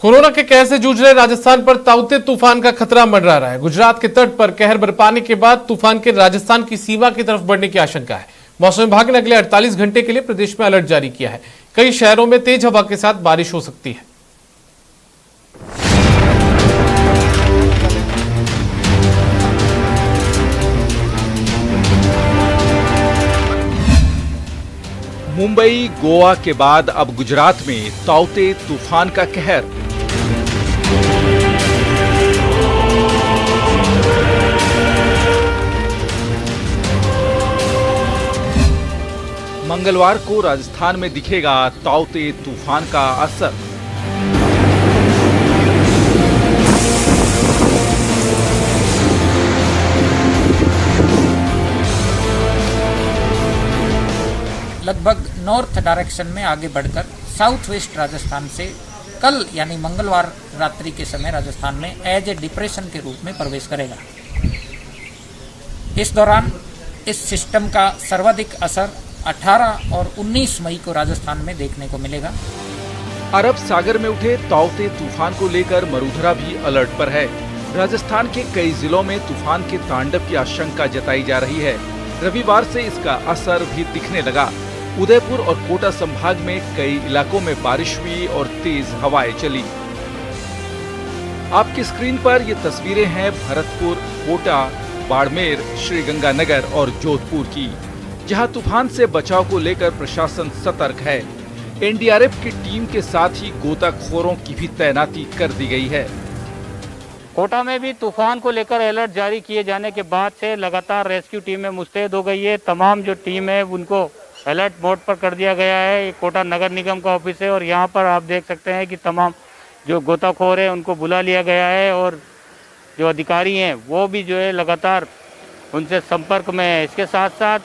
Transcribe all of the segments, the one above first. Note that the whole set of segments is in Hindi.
कोरोना के कहर से जूझ रहे राजस्थान पर ताउते तूफान का खतरा मंडरा रहा है। गुजरात के तट पर कहर बरपाने के बाद तूफान के राजस्थान की सीमा की तरफ बढ़ने की आशंका है। मौसम विभाग ने अगले 48 घंटे के लिए प्रदेश में अलर्ट जारी किया है। कई शहरों में तेज हवा के साथ बारिश हो सकती है। मुंबई, गोवा के बाद अब गुजरात में ताउते तूफान का कहर। मंगलवार को राजस्थान में दिखेगा ताउते तूफान का असर। लगभग नॉर्थ डायरेक्शन में आगे बढ़कर साउथ वेस्ट राजस्थान से कल यानी मंगलवार रात्रि के समय राजस्थान में एज ए डिप्रेशन के रूप में प्रवेश करेगा। इस दौरान इस सिस्टम का सर्वाधिक असर 18 और 19 मई को राजस्थान में देखने को मिलेगा। अरब सागर में उठे ताउते तूफान को लेकर मरूधरा भी अलर्ट पर है। राजस्थान के कई जिलों में तूफान के तांडव की आशंका जताई जा रही है। रविवार से इसका असर भी दिखने लगा। उदयपुर और कोटा संभाग में कई इलाकों में बारिश हुई और तेज हवाएं चली। आपकी स्क्रीन पर ये तस्वीरें हैं भरतपुर, कोटा, बाड़मेर, श्रीगंगानगर और जोधपुर की, जहां तूफान से बचाव को लेकर प्रशासन सतर्क है। एनडीआरएफ की टीम के साथ ही गोताखोरों की भी तैनाती कर दी गई है। कोटा में भी तूफान को लेकर अलर्ट जारी किए जाने के बाद से लगातार रेस्क्यू टीमें मुस्तैद हो गई है। तमाम जो टीम है उनको अलर्ट मोड पर कर दिया गया है। ये कोटा नगर निगम का ऑफिस है और यहाँ पर आप देख सकते हैं कि तमाम जो गोताखोर है उनको बुला लिया गया है और जो अधिकारी हैं वो भी जो है लगातार उनसे संपर्क में है। इसके साथ साथ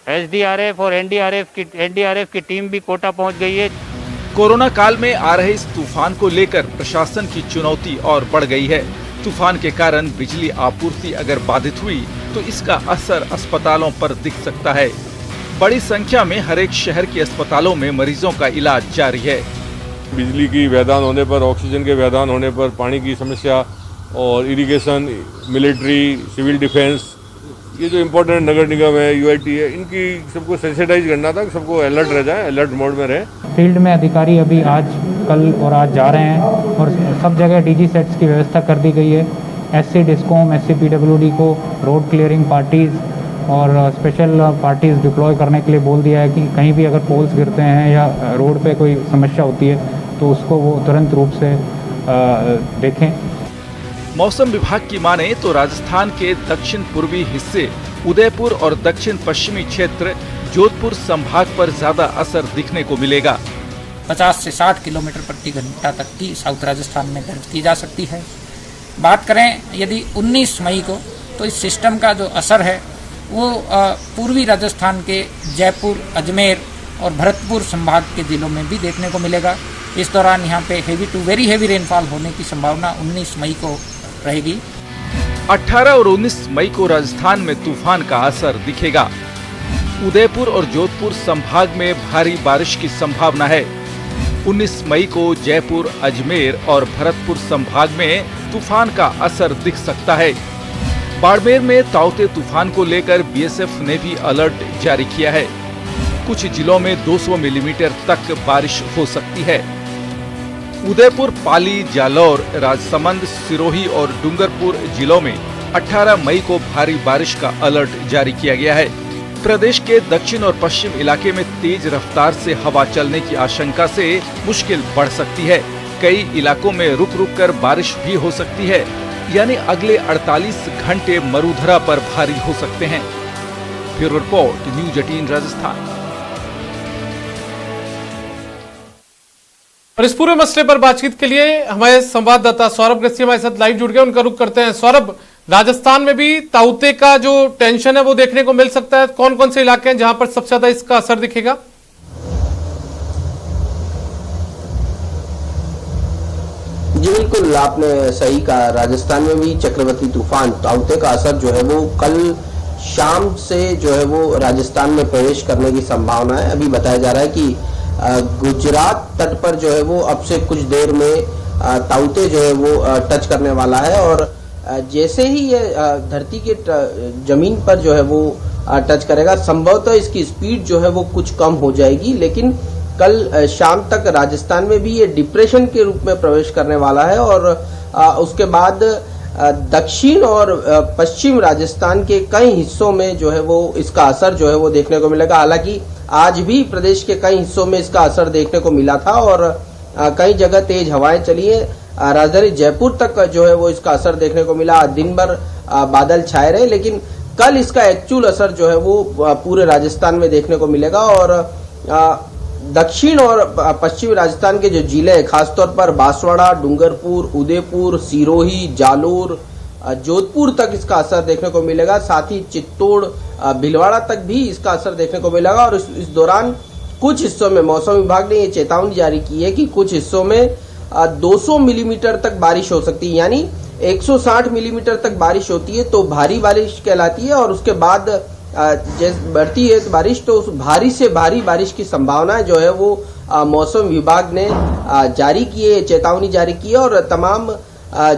एसडीआरएफ और एनडीआरएफ की टीम भी कोटा पहुँच गई है। कोरोना काल में आ रहे इस तूफान को लेकर प्रशासन की चुनौती और बढ़ गई है। तूफान के कारण बिजली आपूर्ति अगर बाधित हुई तो इसका असर अस्पतालों पर दिख सकता है। बड़ी संख्या में हर एक शहर के अस्पतालों में मरीजों का इलाज जारी है। बिजली की व्यवधान होने पर, ऑक्सीजन के व्यवधान होने पर, पानी की समस्या और इरिगेशन, मिलिट्री, सिविल डिफेंस, ये जो इम्पोर्टेंट नगर निगम है, यूआईटी है, इनकी सबको सेंसिटाइज करना था, सबको अलर्ट रह जाए, अलर्ट मोड में रहे। फील्ड में अधिकारी अभी आज, कल और आज जा रहे हैं और सब जगह डीजी सेट्स की व्यवस्था कर दी गई है। एससी डिस्कॉम, एससी पीडब्ल्यूडी को रोड क्लियरिंग पार्टीज और स्पेशल पार्टीज डिप्लॉय करने के लिए बोल दिया है कि कहीं भी अगर पोल्स गिरते हैं या रोड पे कोई समस्या होती है तो उसको वो तुरंत रूप से देखें। मौसम विभाग की माने तो राजस्थान के दक्षिण पूर्वी हिस्से, उदयपुर और दक्षिण पश्चिमी क्षेत्र, जोधपुर संभाग पर ज्यादा असर दिखने को मिलेगा। 50 से 60 किलोमीटर प्रति घंटा तक की साउथ राजस्थान में दर्ज की जा सकती है। बात करें यदि 19 मई को, तो इस सिस्टम का जो असर है वो पूर्वी राजस्थान के जयपुर, अजमेर और भरतपुर संभाग के जिलों में भी देखने को मिलेगा। इस दौरान यहाँ पे heavy to very heavy rainfall होने की संभावना 19 मई को रहेगी। 18 और 19 मई को राजस्थान में तूफान का असर दिखेगा। उदयपुर और जोधपुर संभाग में भारी बारिश की संभावना है। 19 मई को जयपुर, अजमेर और भरतपुर संभाग में तूफान का असर दिख सकता है। बाड़मेर में ताउते तूफान को लेकर बीएसएफ ने भी अलर्ट जारी किया है। कुछ जिलों में 200 मिलीमीटर तक बारिश हो सकती है। उदयपुर, पाली, जालौर, राजसमंद, सिरोही और डूंगरपुर जिलों में 18 मई को भारी बारिश का अलर्ट जारी किया गया है। प्रदेश के दक्षिण और पश्चिम इलाके में तेज रफ्तार से हवा चलने की आशंका से मुश्किल बढ़ सकती है। कई इलाकों में रुक रुक कर बारिश भी हो सकती है, यानी अगले 48 घंटे मरूधरा पर भारी हो सकते हैं। Bureau report, news 18 Rajasthan. और इस पूरे मसले पर बातचीत के लिए हमारे संवाददाता सौरभ गस्ती हमारे साथ लाइव जुड़ गए, उनका रुख करते हैं। सौरभ, राजस्थान में भी ताउते का जो टेंशन है वो देखने को मिल सकता है। कौन कौन से इलाके हैं जहां पर सबसे ज्यादा इसका असर दिखेगा? जी बिल्कुल, आपने सही कहा। राजस्थान में भी चक्रवाती तूफान ताउते का असर जो है वो कल शाम से जो है वो राजस्थान में प्रवेश करने की संभावना है। अभी बताया जा रहा है कि गुजरात तट पर जो है वो अब से कुछ देर में ताउते जो है वो टच करने वाला है। और जैसे ही ये धरती के जमीन पर जो है वो टच करेगा, संभवतः इसकी स्पीड जो है वो कुछ कम हो जाएगी, लेकिन कल शाम तक राजस्थान में भी ये डिप्रेशन के रूप में प्रवेश करने वाला है। और उसके बाद दक्षिण और पश्चिम राजस्थान के कई हिस्सों में जो है वो इसका असर जो है वो देखने को मिलेगा। हालांकि आज भी प्रदेश के कई हिस्सों में इसका असर देखने को मिला था और कई जगह तेज हवाएं चली है। राजधानी जयपुर तक जो है वो इसका असर देखने को मिला। दिन भर बादल छाए रहे, लेकिन कल इसका एक्चुअल असर जो है वो पूरे राजस्थान में देखने को मिलेगा। और दक्षिण और पश्चिमी राजस्थान के जो जिले हैं, खासतौर पर बांसवाड़ा, डूंगरपुर, उदयपुर, सिरोही, जालोर, जोधपुर तक इसका असर देखने को मिलेगा। साथ ही चित्तौड़, भीलवाड़ा तक भी इसका असर देखने को मिलेगा। और इस दौरान कुछ हिस्सों में मौसम विभाग ने ये चेतावनी जारी की है कि कुछ हिस्सों में 200 मिलीमीटर तक बारिश हो सकती है, यानी 160 मिलीमीटर तक बारिश होती है तो भारी बारिश कहलाती है। और उसके बाद जैसे बढ़ती है बारिश तो उस भारी से भारी बारिश की संभावना जो है वो मौसम विभाग ने जारी की है, चेतावनी जारी की है। और तमाम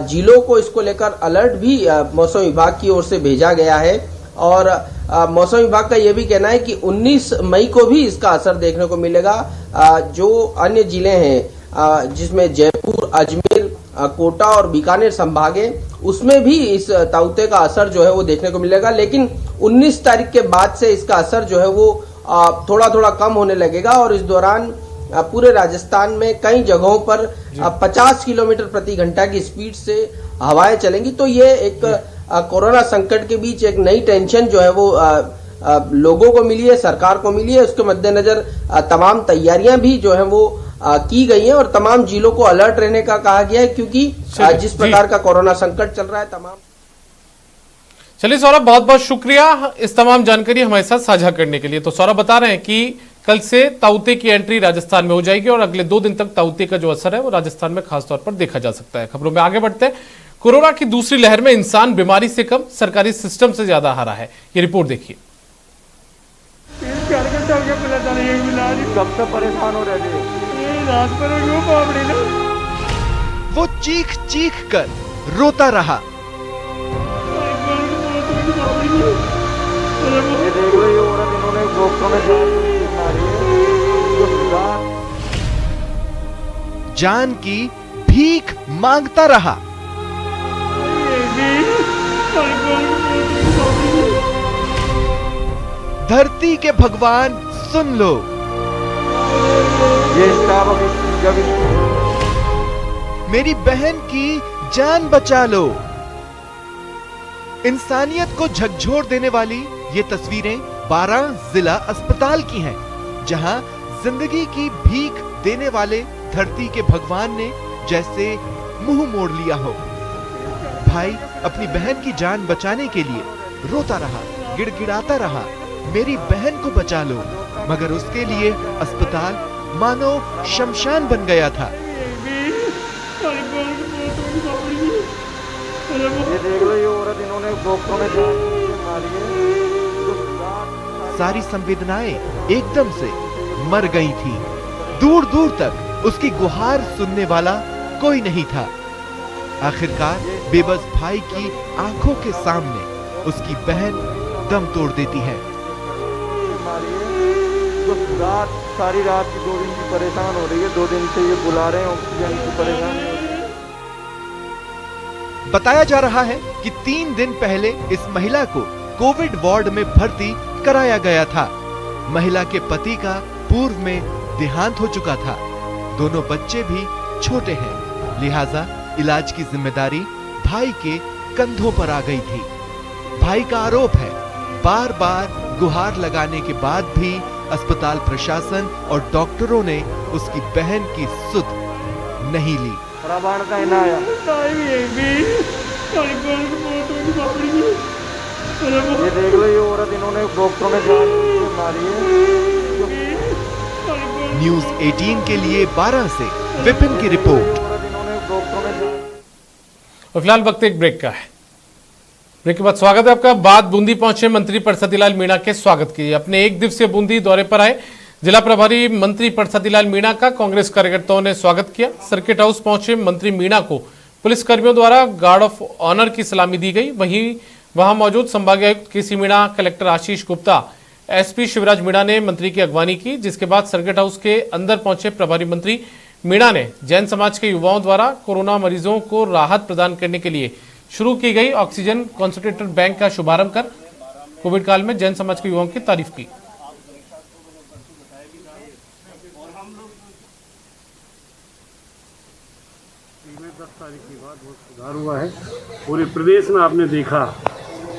जिलों को इसको लेकर अलर्ट भी मौसम विभाग की ओर से भेजा गया है। और मौसम विभाग का यह भी कहना है कि 19 मई को भी इसका असर देखने को मिलेगा। जो अन्य जिले हैं जिसमें जयपुर, अजमेर, कोटा और बीकानेर संभाग है, उसमें भी इस ताउते का असर जो है वो देखने को मिलेगा। लेकिन 19 तारीख के बाद से इसका असर जो है वो थोड़ा थोड़ा कम होने लगेगा। और इस दौरान पूरे राजस्थान में कई जगहों पर 50 किलोमीटर प्रति घंटा की स्पीड से हवाएं चलेंगी। तो ये एक कोरोना संकट के बीच एक नई टेंशन जो है वो लोगों को मिली है, सरकार को मिली है। उसके मद्देनजर तमाम तैयारियां भी जो है वो की गई हैं और तमाम जिलों को अलर्ट रहने का कहा गया है, क्योंकि जिस प्रकार का कोरोना संकट चल रहा है तमाम। चलिए सौरभ, बहुत बहुत शुक्रिया इस तमाम जानकारी हमारे साथ साझा करने के लिए। तो सौरभ बता रहे हैं कि कल से ताउते की एंट्री राजस्थान में हो जाएगी और अगले 2 दिन तक ताउते का जो असर है वो राजस्थान में खासतौर पर देखा जा सकता है। खबरों में आगे बढ़ते हैं। कोरोना की दूसरी लहर में इंसान बीमारी से कम, सरकारी सिस्टम से ज्यादा हारा है। ये रिपोर्ट देखिए। 4 घंटा हो गया कब से परेशान हो रहे थे। वो चीख चीख कर रोता रहा। ये देख लो, ये औरत इन्होंने डॉक्टरों ने जान की भीख मांगता रहा। धरती के भगवान सुन लो, ये जब मेरी बहन की जान बचा लो। इंसानियत को झकझोर देने वाली ये तस्वीरें 12 जिला अस्पताल की हैं, जहां जिंदगी की भीख देने वाले धरती के भगवान ने जैसे मुंह मोड़ लिया हो। भाई अपनी बहन की जान बचाने के लिए रोता रहा, गिड़गिड़ाता रहा, मेरी बहन को बचा लो, मगर उसके लिए अस्पताल मानो शमशान बन गया था। ये देख लो, ये औरत इन्होंने डॉक्टरों ने सारी संवेदनाएं एकदम से मर गई थी। दूर दूर तक उसकी गुहार सुनने वाला कोई नहीं था। आखिरकार बेबस भाई की आंखों के सामने उसकी बहन दम तोड़ देती है। सारी रात की 2 दिन की परेशान हो रही है, 2 दिन से ये बुला रहे हैं ऑक्सीजन की परेशानी। बताया जा रहा है कि 3 दिन पहले इस महिला को कोविड वार्ड में भर्ती कराया गया था। महिला के पति का पूर्व में देहांत हो चुका था। दोनों बच्चे भी छोटे हैं, लिहाजा इलाज की जिम्मेदारी भाई के कंधों पर आ गई थी। भाई का आरोप है, बार बार गुहार लगाने के बाद भी अस्पताल प्रशासन और डॉक्टरों ने उसकी बहन की सुध नहीं ली। ये देख लो, ये औरत इन्होंने डॉक्टरों ने मारी है। न्यूज़ 18 के लिए 12 से विपिन की रिपोर्ट। और फिलहाल वक्त एक ब्रेक का है। ब्रेक के बाद स्वागत है आपका। बाद बूंदी पहुंचे मंत्री परसत लाल मीणा के स्वागत कीजिए। अपने 1 दिवसीय बूंदी दौरे पर आए जिला प्रभारी मंत्री प्रसादीलाल मीणा का कांग्रेस कार्यकर्ताओं ने स्वागत किया। सर्किट हाउस पहुंचे मंत्री मीणा को पुलिसकर्मियों द्वारा गार्ड ऑफ ऑनर की सलामी दी गई। वहां मौजूद संभागीय आयुक्त केसी मीणा, कलेक्टर आशीष गुप्ता, एसपी शिवराज मीणा ने मंत्री की अगवानी की, जिसके बाद सर्किट हाउस के अंदर पहुंचे प्रभारी मंत्री मीणा ने जैन समाज के युवाओं द्वारा कोरोना मरीजों को राहत प्रदान करने के लिए शुरू की गई ऑक्सीजन कॉन्सेंट्रेटर बैंक का शुभारंभ कर कोविड काल में जैन समाज के युवाओं की तारीफ की। में 10 तारीख के बाद बहुत सुधार हुआ है। पूरे प्रदेश में आपने देखा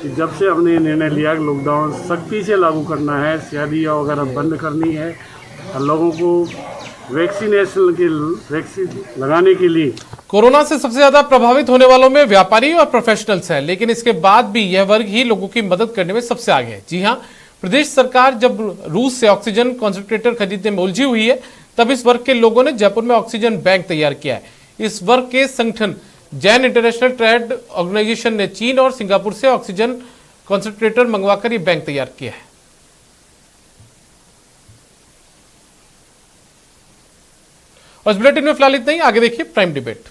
कि जब से हमने ये निर्णय लिया कि लॉकडाउन सख्ती से लागू करना है, शादियाँ वगैरह बंद करनी है और लोगों को वैक्सीन लगाने के लिए। कोरोना से सबसे ज्यादा प्रभावित होने वालों में व्यापारी और प्रोफेशनल्स हैं, लेकिन इसके बाद भी यह वर्ग ही लोगों की मदद करने में सबसे आगे है। जी हां, प्रदेश सरकार जब रूस से ऑक्सीजन कॉन्सेंट्रेटर खरीदने में उलझी हुई है, तब इस वर्ग के लोगों ने जयपुर में ऑक्सीजन बैंक तैयार किया है। इस वर्ग के संगठन जैन इंटरनेशनल ट्रेड ऑर्गेनाइजेशन ने चीन और सिंगापुर से ऑक्सीजन कॉन्सेंट्रेटर मंगवाकर ये बैंक तैयार किया है। और इस बुलेटिन में फिलहाल इतना ही। आगे देखिए प्राइम डिबेट।